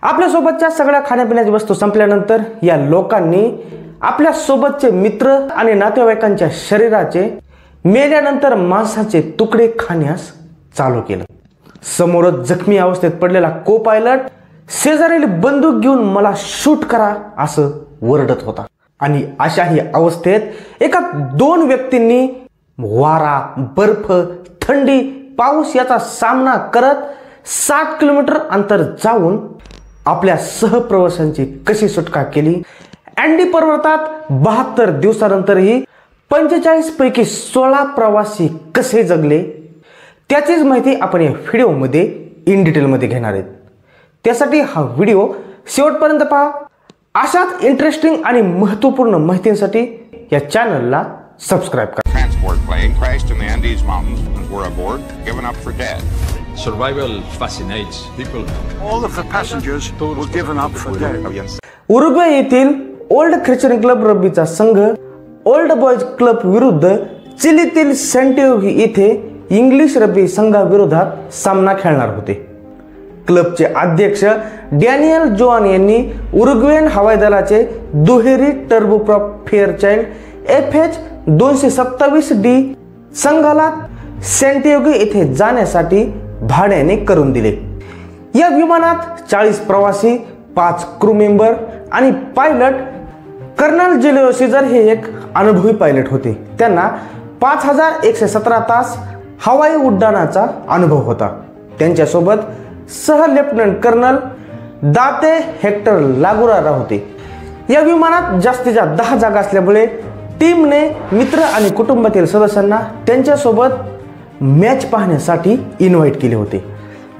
आपल्या सोबतच्या सगळ्या खाण्यापिण्याच्या वस्तू संपल्यानंतर या लोकांनी आपल्या सोबतचे मित्र आणि नातेवाईकांच्या शरीराचे मेल्यानंतर मांसाचे तुकडे खाण्यास चालू केलं। समोरच जखमी अवस्थेत पडलेला को पायलट शेजारील बंदूक घेऊन मला शूट करा असं ओरडत होता। आणि अशाही अवस्थेत एका 2 व्यक्तींनी वारा, बर्फ, थंडी, पाऊस याचा सामना करत 60 किलोमीटर अंतर जाऊन आपल्या सहप्रवाशांची कशी सुटका केली। अँडी पर्वतात 72 दिवसानंतरही 45 पैकी 16 प्रवासी कसे जगले त्याचीच माहिती आपण या व्हिडिओमध्ये इन डिटेलमध्ये घेणार आहोत। त्यासाठी हा व्हिडिओ शेवटपर्यंत पहा। अशाच इंटरेस्टिंग आणि महत्त्वपूर्ण माहितीसाठी या चॅनलला सबस्क्राइब करा। Transport plane crashed in the Andes Mountains and were aboard, given up for dead. Survival fascinates people. All of the passengers were given up for dead. Uruguay येथील ओल्ड ख्रिश्चन क्लब रग्बीचा संघ old boys club विरुद्ध चिलीतील सॅन्टियागो येथे English rugby संघाविरोधात सामना खेळणार होते। क्लबचे अध्यक्ष Daniel Joan यांनी उरुग्वेन हवाई दलाचे दुहेरी टर्बोप्रॉप फेअरचाइल्ड FH-227D संघाला सॅन्टियागो येथे जाण्यासाठी भाड्याने करून दिले। या विमानात 40 प्रवासी, 5 क्रू मेंबर आणि पायलट कर्नल जुलियो सीझर हे एक अनुभवी पायलट होते। त्यांना 5117 तास हवाई उड्डाणाचा अनुभव होता। त्यांच्यासोबत सह लेफ्टनंट कर्नल दाते हेक्टर लागुरारा होते। या विमानात जास्तीच्या 10 जागा असल्यामुळे टीमने मित्र आणि कुटुंबातील सदस्यांना त्यांच्यासोबत मॅच पाहण्यासाठी इन्व्हाइट केले होते।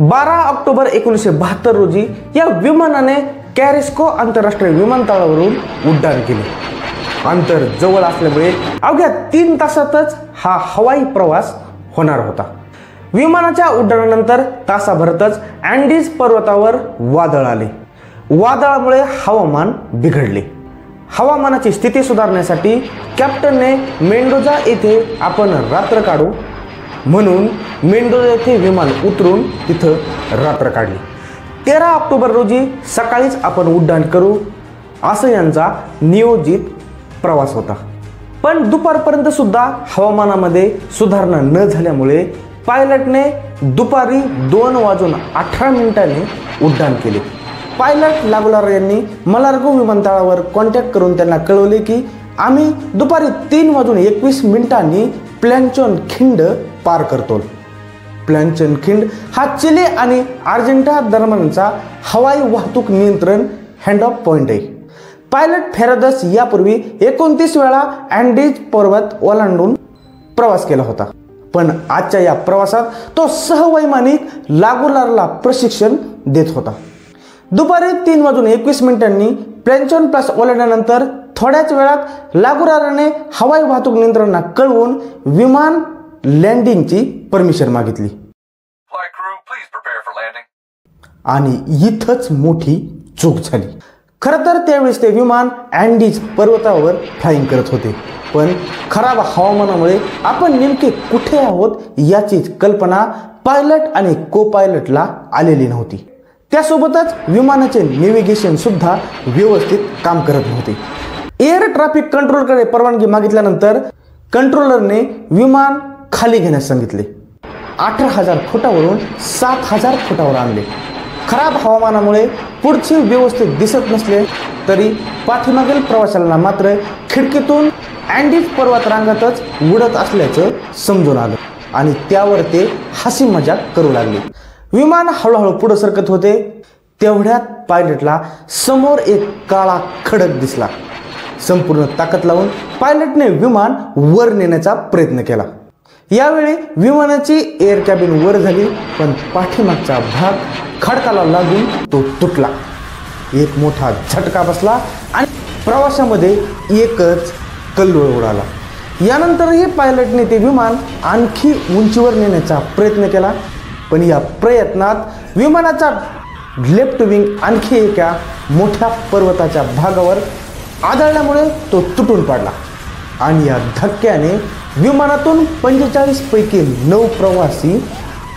12 ऑक्टोबर 1972 रोजी या विमानाने कॅरिस्को आंतरराष्ट्रीय विमानतळावरून उड्डाण केले। अंतर जवळ असल्यामुळे अवघ्या 3 तासातच हा हवाई प्रवास होणार होता। विमानाच्या उड्डाणानंतर तासाभरातच अँडीज पर्वतावर वादळ आले। वादळामुळे हवामान बिघडले। हवामानाची स्थिती सुधारण्यासाठी कॅप्टनने मेंडोजा येथे आपण रात्र काढू म्हणून मेंडोजा येथे विमान उतरून तिथं रात्र काढली। 13 ऑक्टोबर रोजी सकाळीच आपण उड्डाण करू असं यांचा नियोजित प्रवास होता। पण दुपारपर्यंत सुद्धा हवामानामध्ये सुधारणा न झाल्यामुळे पायलटने दुपारी 2:18 उड्डाण केले। पायलट लागुरारा यांनी मलार्गो विमानतळावर कॉन्टॅक्ट करून त्यांना कळवले की आम्ही दुपारी 3:21 प्लॅन्चोन खिंड पार करतो। प्लॅन्चोन खिंड हा चिली आणि अर्जेंटिना दरम्यानचा हवाई वाहतूक नियंत्रण हँड ऑफ पॉइंट आहे। पायलट फेरादस यापूर्वी 29 वेळा अँडीज पर्वत ओलांडून प्रवास केला होता। पण आजच्या या प्रवासात तो सहवैमानिक लागुराराला प्रशिक्षण देत होता। दुपारी 3:21 प्लॅन्चोन पास ओलांडल्यानंतर थोड्याच वेळात लागुराराने हवाई वाहतूक नियंत्रणांना कळवून विमान लँडिंगची परमिशन मागितली। Flight crew, please prepare for landing. आणि इथंच मोठी चूक झाली। खरं तर त्यावेळेस ते विमान अँडीज पर्वतावर फ्लाइंग करत होते, पण खराब हवामानामुळे आपण नेमके कुठे आहोत याची कल्पना पायलट आणि को पायलटला आलेली नव्हती। त्यासोबतच विमानाचे नेव्हिगेशन सुद्धा व्यवस्थित काम करत नव्हते। एअर ट्रॅफिक कंट्रोलरकडे परवानगी मागितल्यानंतर कंट्रोलरने विमान खाली घेण्यास सांगितले। 18,000 फुटावरून 7,000 फुटावर आणले। खराब हवामानामुळे पुढचे व्यवस्थित दिसत नसले तरी पाठीमागील प्रवाशांना मात्र खिडकीतून अँडीज पर्वत रांगातच उडत असल्याचं समजून आलं आणि त्यावर ते हसी मजाक करू लागले। विमान हळूहळू पुढे सरकत होते। तेवढ्यात पायलटला समोर एक काळा खडक दिसला। संपूर्ण ताकद लावून पायलटने विमान वर नेण्याचा प्रयत्न केला। यावेळी विमानाची एअर कॅबिन वर झाली, पण पाठीमागचा भाग खडकाला लागून तो तुटला। एक मोठा झटका बसला आणि प्रवासामध्ये एकच कल्लोळ उडाला। यानंतरही पायलटने ते विमान आणखी उंचीवर नेण्याचा प्रयत्न केला, पण या प्रयत्नात विमानाचा लेफ्ट विंग आणखी एका मोठ्या पर्वताच्या भागावर आदळल्यामुळे तो तुटून पडला आणि या धक्क्याने विमानातून 45 पैकी 9 प्रवासी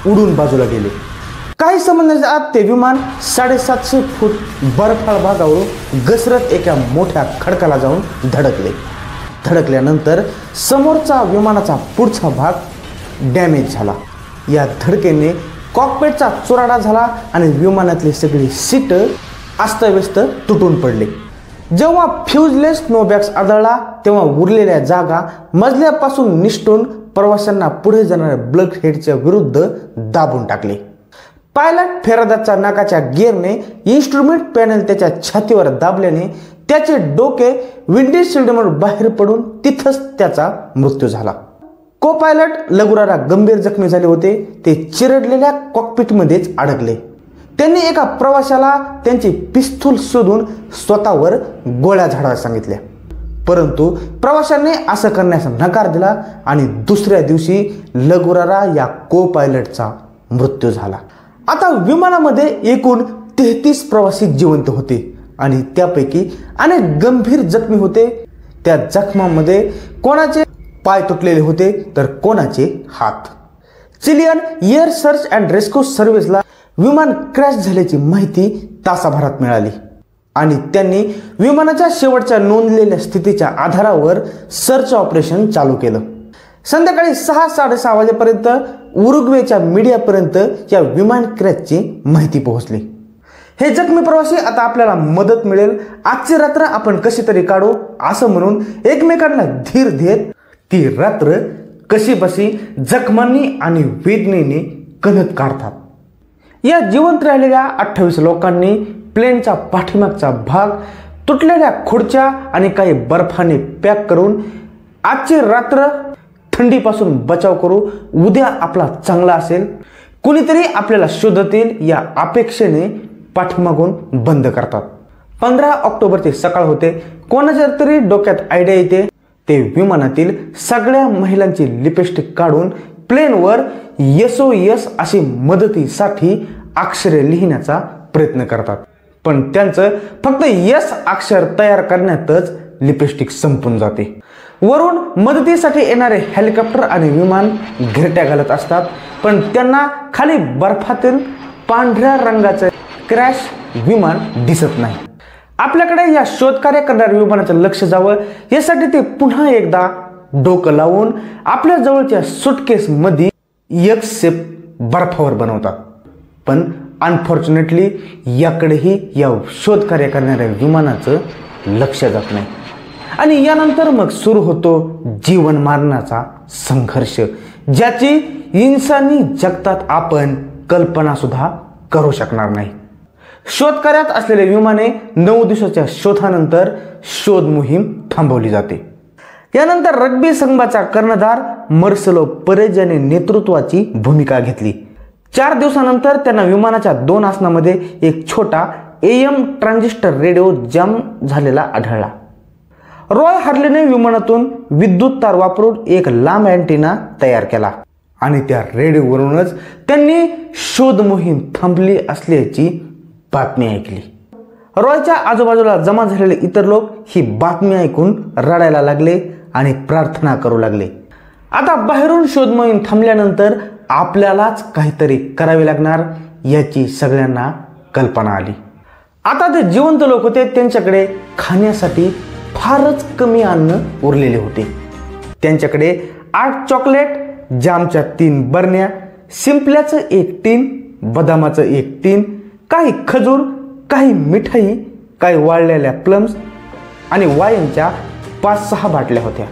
उडून बाजूला गेले। काही समजण्याच्या आत ते विमान 750 फूट बर्फाळ भागावरून घसरत एका मोठ्या खडकाला जाऊन धडकल्यानंतर समोरचा विमानाचा पुढचा भाग डॅमेज झाला. या धडकेने कॉकपिटचा चुराडा झाला आणि विमानातली सगळी सीट अस्ताव्यस्त तुटून पडले. जेव्हा फ्यूजलेस स्नोबॅग्स आदळला तेव्हा उरलेल्या जागा मजल्यापासून निसटून प्रवाशांना पुढे जाणाऱ्या ब्लॅकहेडच्या विरुद्ध दाबून टाकले. पायलट फेरादाच्या नाकाच्या गिअरने इन्स्ट्रुमेंट पॅनल त्याच्या छातीवर दाबल्याने त्याचे डोके विंडीज शिल्डमधून बाहेर पडून तिथंच त्याचा मृत्यू झाला. को पायलट लगुरारा गंभीर जखमी झाले होते. ते चिरडलेल्या कॉकपिटमध्येच अडकले. त्यांनी एका प्रवाशाला त्यांची पिस्तूल शोधून स्वतःवर गोळ्या झाडायला सांगितल्या, परंतु प्रवाशांनी असं करण्यास नकार दिला आणि दुसऱ्या दिवशी लगुरारा या को पायलटचा मृत्यू झाला. आता विमानामध्ये एकूण 33 प्रवासी जिवंत होते आणि त्यापैकी अनेक गंभीर जखमी होते. त्या जखमांमध्ये कोणाचे पाय तुटलेले होते तर कोणाचे हात. Chilean air search and rescue सर्व्हिसला विमान क्रॅश झाल्याची माहिती तासाभरात मिळाली आणि त्यांनी विमानाच्या शेवटच्या नोंदलेल्या स्थितीच्या आधारावर सर्च ऑपरेशन चालू केलं. संध्याकाळी 6-6:30 वाजेपर्यंत उरुग्वेच्या मीडियापर्यंत या विमान क्रॅशची माहिती पोहोचली. हे जखमी प्रवासी आता आपल्याला मदत मिळेल, आजची रात्र आपण कशी तरी काढू असं म्हणून एकमेकांना धीर देत ती रात्र कशी बशी जखमांनी आणि वेदनेने कणत काढतात. या जिवंत राहिलेल्या 28 लोकांनी प्लेनचा पाठीमागचा भाग, तुटलेल्या खुर्च्या आणि काही बर्फाने पॅक करून आजची रात्र थंडीपासून बचाव करू, उद्या आपला चांगला असेल, कुणीतरी आपल्याला शोधतील या अपेक्षेने पाठीमागून बंद करतात. 15 ऑक्टोबरची सकाळ होते. कोणाच्या तरी डोक्यात आयडिया येते. ते विमानातील सगळ्या महिलांची लिपस्टिक काढून प्लेनवर SOS अशी मदतीसाठी अक्षरे लिहिण्याचा प्रयत्न करतात, पण त्यांचं फक्त S अक्षर तयार करण्यातच लिपस्टिक संपून जाते. वरून मदतीसाठी येणारे हेलिकॉप्टर आणि विमान घिरट्या घालत असतात, पण त्यांना खाली बर्फातील पांढऱ्या रंगाचे क्रॅश विमान दिसत नाही. आपल्याकडे या शोधकार्य करणाऱ्या विमानाचं लक्ष जावं यासाठी ते पुन्हा एकदा डोकं लावून आपल्या जवळच्या सुटकेसमध्ये एक सेप बर्फावर बनवतात. पण अनफॉर्च्युनेटली याकडेही या शोधकार्य करणाऱ्या विमानाचं लक्ष जात नाही आणि यानंतर मग सुरू होतो जीवन मारण्याचा संघर्ष, ज्याची इंसानी जगतात आपण कल्पना सुद्धा करू शकणार नाही. शोधकार्यात असलेले विमाने 9 दिवसाच्या शोधानंतर शोध मोहीम थांबवली जाते. यानंतर रग्बी संघाचा कर्णधार मार्सेलो पेरेझ याने नेतृत्वाची भूमिका घेतली. 4 दिवसानंतर त्यांना विमानाच्या 2 आसनामध्ये एक छोटा AM ट्रान्झिस्टर रेडिओ जाम झालेला आढळला. रॉय हार्लेने विमानातून विद्युत तार वापरून एक लांब अँटेना तयार केला आणि त्या रेडिओवरूनच त्यांनी शोध मोहीम थांबली असल्याची बातमी ऐकली. रॉयच्या आजूबाजूला जमा झालेले इतर लोक ही बातमी ऐकून रडायला लागले आणि प्रार्थना करू लागले. आता बाहेरून शोध मोहीम थांबल्यानंतर आपल्यालाच काहीतरी करावे लागणार याची सगळ्यांना कल्पना आली. आता ते जिवंत लोक होते, त्यांच्याकडे खाण्यासाठी फारच कमी अन्न उरलेले होते. त्यांच्याकडे 8 चॉकलेट, जामच्या 3 बरण्या, शिंपल्याचं 1 टीन, बदामाचं 1 टीन, काही खजूर, काही मिठाई, काही वाळलेल्या प्लम्स आणि वाईनच्या 5-6 बाटल्या होत्या.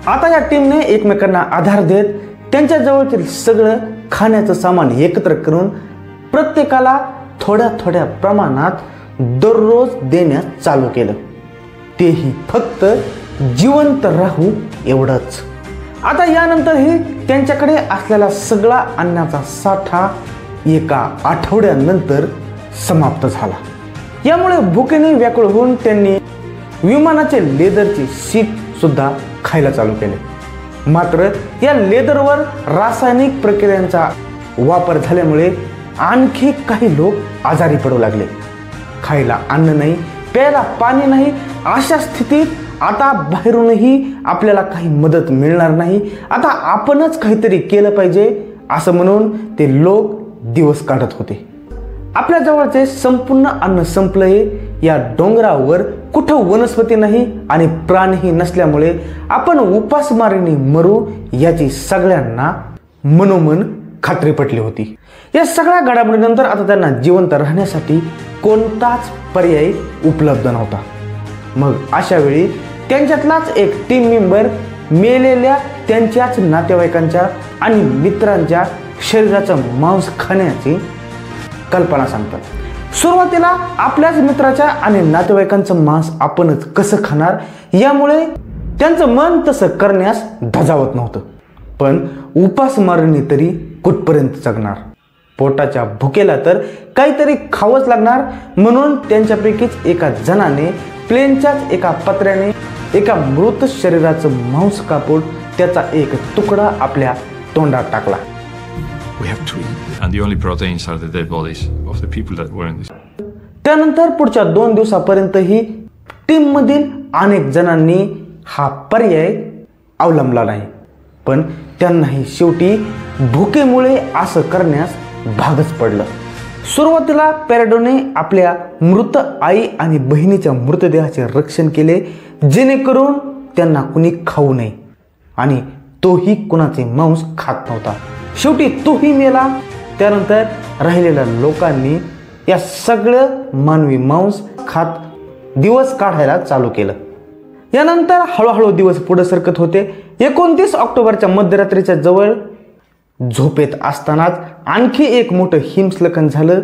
आता या टीमने एकमेकांना आधार देत त्यांच्या जवळतील सगळं खाण्याचं सामान एकत्र करून प्रत्येकाला थोड्या थोड्या प्रमाणात दररोज देण्यास चालू केलं. तेही फक्त जिवंत राहू एवढंच. आता यानंतरही त्यांच्याकडे असलेला सगळा अन्नाचा साठा एका आठवड्यानंतर समाप्त झाला. यामुळे भुकेने व्याकुळ होऊन त्यांनी विमानाचे लेदरची सीट सुद्धा खायला चालू केले. मात्र या लेदरवर रासायनिक प्रक्रियांचा वापर झाल्यामुळे आणखी काही लोक आजारी पडू लागले. खायला अन्न नाही, प्यायला पाणी नाही, अशा स्थितीत आता बाहेरूनही आपल्याला काही मदत मिळणार नाही, आता आपणच काहीतरी केलं पाहिजे असं म्हणून ते लोक दिवस काढत होते. आपल्या जवळचे संपूर्ण अन्न संपलंय. या डोंगरावर कुठं वनस्पती नाही आणि प्राणीही नसल्यामुळे आपण उपासमारीने मरू याची सगळ्यांना मनोमन खात्री पटली होती. या सगळ्या घडामोडीनंतर आता त्यांना जिवंत राहण्यासाठी कोणताच पर्याय उपलब्ध नव्हता. मग अशा वेळी त्यांच्यातलाच एक टीम मेंबर मेलेल्या त्यांच्याच नातेवाईकांच्या आणि मित्रांच्या शरीराचं मांस खाण्याची कल्पना सांगतात. सुरुवातीला आपल्याच मित्राच्या आणि नातेवाईकांचं मांस आपणच कसं खाणार यामुळे त्यांचं मन तसं करण्यास धजावत नव्हतं. पण उपासमारीने तरी कुठपर्यंत जगणार. पोटाच्या भुकेला तर काहीतरी खावंच लागणार. म्हणून त्यांच्यापैकीच एका जणाने प्लेनच्याच एका पत्र्याने एका मृत शरीराचं मांस कापून त्याचा एक तुकडा आपल्या तोंडात टाकला. We have to eat. And the only proteins are the dead bodies of the people that were in this. त्यानंतर पुढच्या 2 दिवसापर्यंतही टीम मधील अनेक जणांनी हा पर्याय अवलंबला नाही. पण त्यांनाही शेवटी भुकेमुळे असं करण्यास भागच पडलं. सुरुवातीला पेरेडोने आपल्या मृत आई आणि बहिणीच्या मृतदेहाचे रक्षण केले जेणेकरून त्यांना कुणी खाऊ नये आणि तोही कुणाचे मांस खात नव्हता. शेवटी तोही मेला. त्यानंतर राहिलेल्या लोकांनी या सगळं मानवी मांस खात दिवस काढायला चालू केलं. यानंतर हळूहळू दिवस पुढे सरकत होते. 29 ऑक्टोबरच्या मध्यरात्रीच्या जवळ झोपेत असतानाच आणखी एक मोठं हिमस्खलन झालं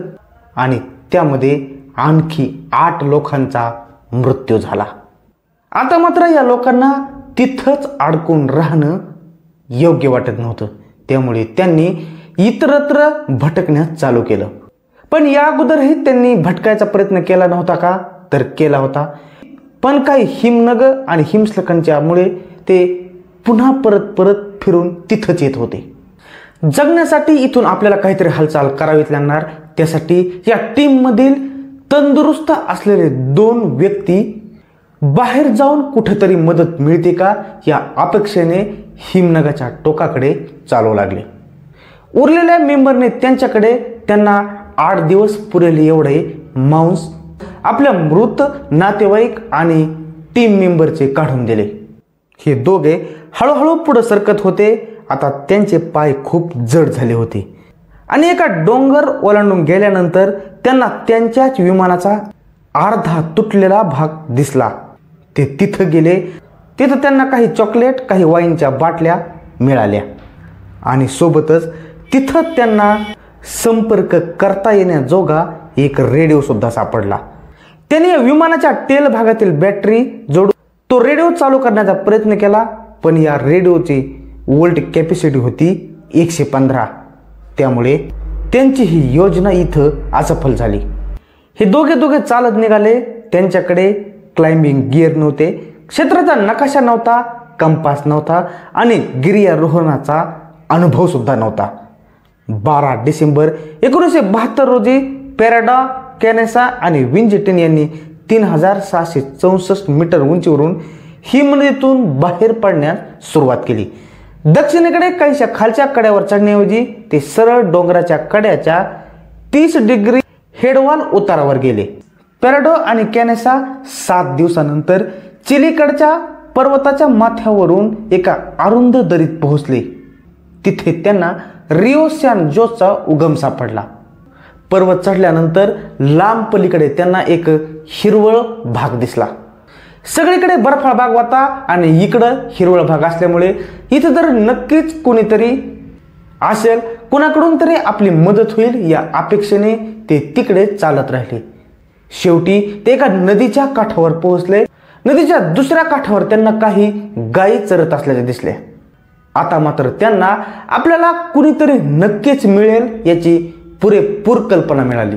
आणि त्यामध्ये आणखी 8 लोकांचा मृत्यू झाला. आता मात्र या लोकांना तिथंच अडकून राहणं योग्य वाटत नव्हतं. त्यामुळे त्यांनी इतरत्र भटकण्यास चालू केलं. पण या अगोदरही त्यांनी भटकायचा प्रयत्न केला नव्हता का? तर केला होता. पण काही हिमनग आणि हिमस्खलनाच्यामुळे ते पुन्हा परत फिरून तिथंच येत होते. जगण्यासाठी इथून आपल्याला काहीतरी हालचाल करावीच लागणार. त्यासाठी या टीम मधील तंदुरुस्त असलेले 2 व्यक्ती बाहेर जाऊन कुठेतरी मदत मिळते का या अपेक्षेने हिमनगाच्या टोकाकडे चालू लागले. उरलेल्या मेंबरने त्यांच्याकडे त्यांना 8 दिवस पुरेल एवढे मांस आपल्या मृत नातेवाईक आणि टीम मेंबरचे काढून दिले. हे दोघे हळूहळू पुढे सरकत होते. आता त्यांचे पाय खूप जड झाले होते आणि एका डोंगर ओलांडून गेल्यानंतर त्यांना त्यांच्याच विमानाचा अर्धा तुटलेला भाग दिसला. ते तिथं गेले. तिथं त्यांना काही चॉकलेट, काही वाईनच्या बाटल्या मिळाल्या आणि सोबतच तिथं त्यांना संपर्क करता येण्याजोगा एक रेडिओ सुद्धा सापडला. त्याने विमानाच्या टेल भागातील बॅटरी जोडून तो रेडिओ चालू करण्याचा प्रयत्न केला. पण या रेडिओची वोल्ट कॅपॅसिटी होती 115. त्यामुळे त्यांची ही योजना इथं असफल झाली. हे दोघे चालत निघाले. त्यांच्याकडे क्लाइम्बिंग गिअर नव्हते, क्षेत्राचा नकाशा नव्हता, कंपास नव्हता आणि गिर्यारोहणाचा अनुभव सुद्धा नव्हता. 12 डिसेंबर 1972 रोजी पेरेडो, कॅनेसा आणि विंजेटिन यांनी 3664 मीटर उंचीवरून हिमनदीतून बाहेर पडण्यास सुरुवात केली. दक्षिणेकडे काहीशा खालच्या कड्यावर चढण्याऐवजी ते सरळ डोंगराच्या कड्याच्या 30 डिग्री हेडवॉल उतारावर गेले. पेरेडो आणि कॅनेसा 7 दिवसानंतर चिलीकडच्या पर्वताच्या माथ्यावरून एका अरुंद दरीत पोहोचले. तिथे त्यांना रिओ सॅन जोसचा उगम सापडला. पर्वत चढल्यानंतर लांब पलीकडे त्यांना एक हिरवळ भाग दिसला. सगळीकडे बर्फाळ भाग होता आणि इकडं हिरवळ भाग असल्यामुळे इथं तर नक्कीच कोणीतरी असेल, कुणाकडून तरी आपली मदत होईल या अपेक्षेने ते तिकडे चालत राहिले. शेवटी ते एका नदीच्या काठावर पोहोचले. नदीच्या दुसऱ्या काठावर त्यांना काही गायी चरत असल्याचे दिसले. आता मात्र त्यांना आपल्याला कुणीतरी नक्कीच मिळेल याची पुरेपूर कल्पना मिळाली.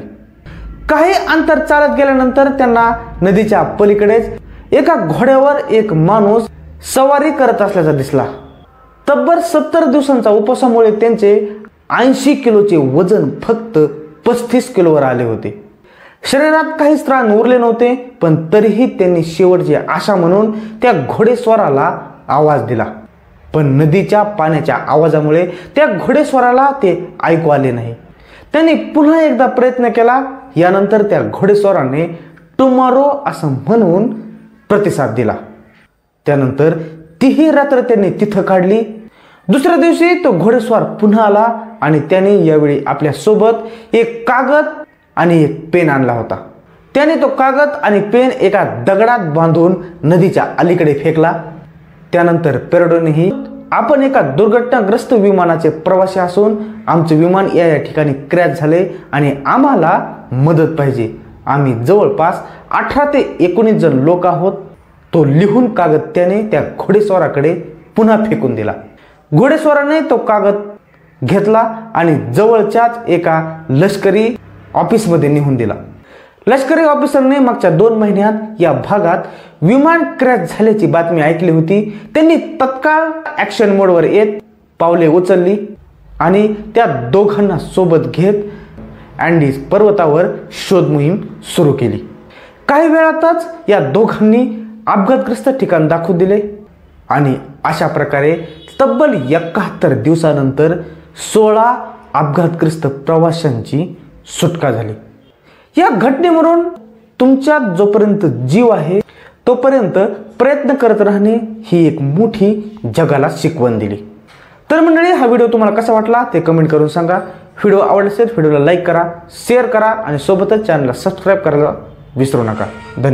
काही अंतर चालत गेल्यानंतर त्यांना नदीच्या पलीकडेच एका घोड्यावर एक माणूस सवारी करत असल्याचा दिसला. तब्बल 70 दिवसांच्या उपवासामुळे त्यांचे 80 किलोचे वजन फक्त 35 किलोवर आले होते. शरीरात काही त्राण उरले नव्हते, पण तरीही त्यांनी शेवटची आशा म्हणून त्या घोडेस्वाराला आवाज दिला. पण नदीच्या पाण्याच्या आवाजामुळे त्या घोडेस्वाराला ते ऐकू आले नाही. त्यांनी पुन्हा एकदा प्रयत्न केला. यानंतर त्या घोडेस्वाराने टुमॉरो असं म्हणून प्रतिसाद दिला. त्यानंतर तीही रात्र त्यांनी तिथं काढली. दुसऱ्या दिवशी तो घोडेस्वार पुन्हा आला आणि त्याने यावेळी आपल्या सोबत एक कागद आणि एक पेन आणला होता. त्याने तो कागद आणि पेन एका दगडात बांधून नदीच्या अलीकडे फेकला. त्यानंतर पेर्डोनेही, आपण एका दुर्घटनाग्रस्त विमानाचे प्रवासी असून आमचे विमान या ठिकाणी क्रॅश झाले आणि आम्हाला मदत पाहिजे. आम्ही जवळपास 18 ते 19 जण लोक आहोत. तो लिहून कागद त्याने त्या घोडेस्वाराकडे पुन्हा फेकून दिला. घोडेस्वाराने तो कागद घेतला आणि जवळच्याच एका लष्करी ऑफिसमध्ये नेऊन दिला. लष्करी ऑफिसरने मागच्या 2 महिन्यात या भागात विमान क्रॅश झाल्याची बातमी ऐकली होती. त्यांनी तत्काळ ॲक्शन मोडवर येत पावले उचलली आणि त्या दोघांना सोबत घेत अँडीज पर्वतावर शोध मोहीम सुरू केली. काही वेळातच या दोघांनी अपघातग्रस्त ठिकाण दाखवून दिले आणि अशा प्रकारे तब्बल 71 दिवसानंतर 16 अपघातग्रस्त प्रवाशांची सुटका झाली. या घटनेवरून तुमच्यात जोपर्यंत जीव आहे तोपर्यंत प्रयत्न करत राहणे ही एक मोठी जगाला शिकवण दिली. तर मंडळी, हा व्हिडिओ तुम्हाला कसा वाटला ते कमेंट करून सांगा. व्हिडिओ आवडला असेल व्हिडिओला लाईक करा, शेअर करा आणि सोबतच चॅनलला सबस्क्राईब करायला विसरू नका. धन्यवाद.